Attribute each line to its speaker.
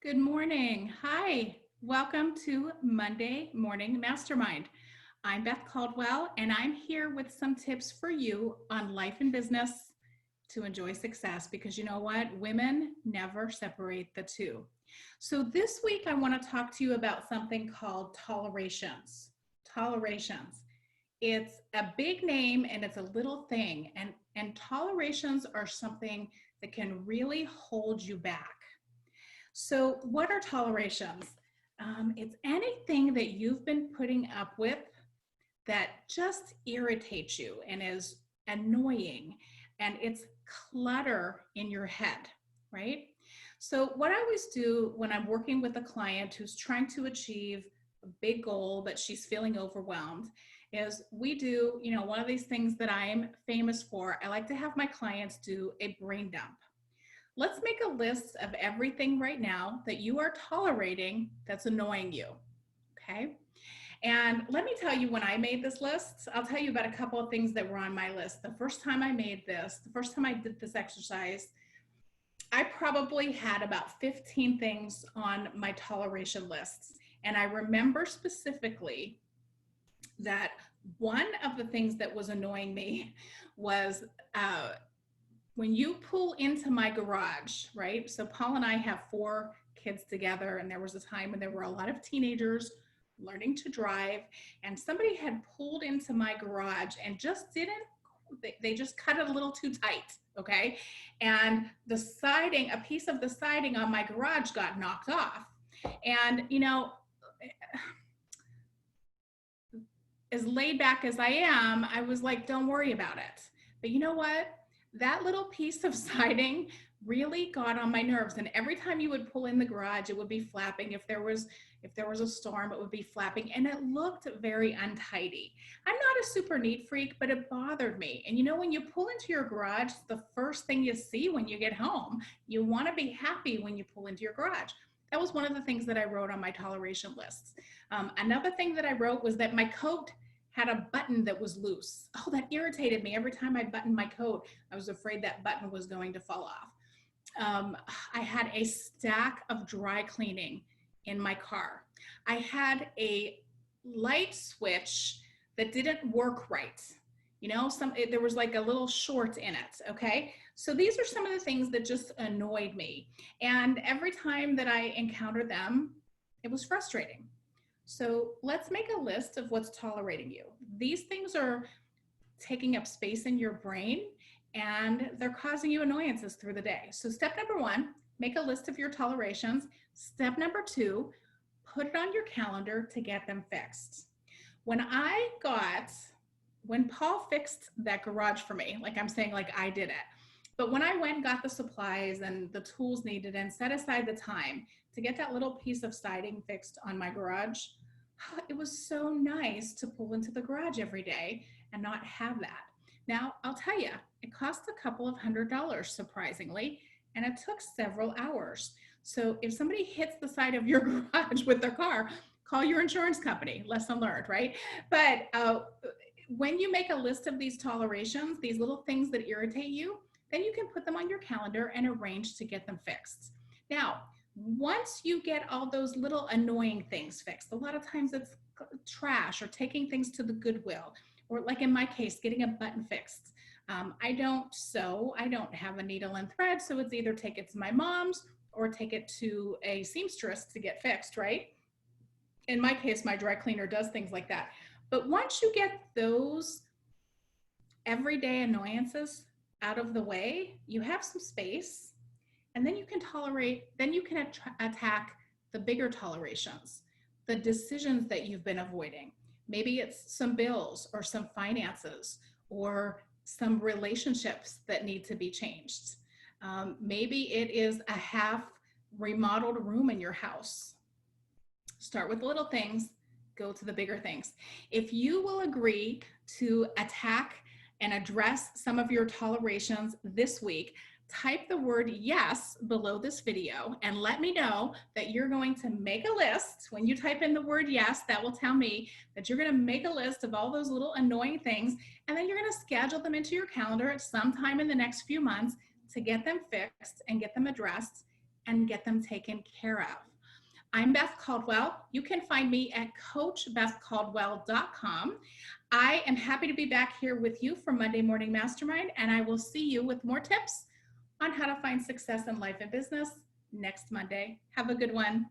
Speaker 1: Good morning. Hi. Welcome to Monday Morning Mastermind. I'm Beth Caldwell, and I'm here with some tips for you on life and business to enjoy success because you know what? Women never separate the two. So, this week I want to talk to you about something called tolerations. Tolerations. It's a big name and it's a little thing, and tolerations are something that can really hold you back. So, what are tolerations? It's anything that you've been putting up with that just irritates you and is annoying, and it's clutter in your head, right? So, what I always do when I'm working with a client who's trying to achieve a big goal, but she's feeling overwhelmed, is we do, one of these things that I'm famous for. I like to have my clients do a brain dump. Let's make a list of everything right now that you are tolerating that's annoying you. Okay. And let me tell you, when I made this list, I'll tell you about a couple of things that were on my list. The first time I made this, the first time I did this exercise, I probably had about 15 things on my toleration lists. And I remember specifically that one of the things that was annoying me was when you pull into my garage, right? So Paul and I have 4 kids together, and there was a time when there were a lot of teenagers learning to drive, and somebody had pulled into my garage and just they just cut it a little too tight, okay? And the siding, a piece of the siding on my garage got knocked off. And, as laid back as I am, I was like, don't worry about it. But you know what? That little piece of siding really got on my nerves. And every time you would pull in the garage, it would be flapping. If there was a storm, it would be flapping. And it looked very untidy. I'm not a super neat freak, but it bothered me. And when you pull into your garage, the first thing you see when you get home, you want to be happy when you pull into your garage. That was one of the things that I wrote on my toleration lists. Another thing that I wrote was that my coat had a button that was loose. Oh, that irritated me. Every time I buttoned my coat, I was afraid that button was going to fall off. I had a stack of dry cleaning in my car. I had a light switch that didn't work right. There was like a little short in it, okay? So these are some of the things that just annoyed me. And every time that I encountered them, it was frustrating. So let's make a list of what's tolerating you. These things are taking up space in your brain, and they're causing you annoyances through the day. So step number 1, make a list of your tolerations. Step number 2, put it on your calendar to get them fixed. When Paul fixed that garage for me, like I'm saying, like I did it. But when I went and got the supplies and the tools needed and set aside the time to get that little piece of siding fixed on my garage, it was so nice to pull into the garage every day and not have that. Now, I'll tell you, it cost a couple of $100, surprisingly, and it took several hours. So if somebody hits the side of your garage with their car, call your insurance company. Lesson learned, right? But when you make a list of these tolerations, these little things that irritate you, then you can put them on your calendar and arrange to get them fixed. Now, once you get all those little annoying things fixed, a lot of times it's trash or taking things to the Goodwill, or like in my case, getting a button fixed. I don't sew, I don't have a needle and thread, so it's either take it to my mom's or take it to a seamstress to get fixed, right? In my case, my dry cleaner does things like that. But once you get those everyday annoyances out of the way, you have some space, and then you can attack the bigger tolerations, the decisions that you've been avoiding. Maybe it's some bills or some finances or some relationships that need to be changed. Maybe it is a half remodeled room in your house. Start with the little things, go to the bigger things. If you will agree to attack and address some of your tolerations this week, type the word yes below this video and let me know that you're going to make a list. When you type in the word yes, that will tell me that you're going to make a list of all those little annoying things, and then you're going to schedule them into your calendar at some time in the next few months to get them fixed and get them addressed and get them taken care of. I'm Beth Caldwell. You can find me at coachbethcaldwell.com. I am happy to be back here with you for Monday Morning Mastermind, and I will see you with more tips on how to find success in life and business next Monday. Have a good one.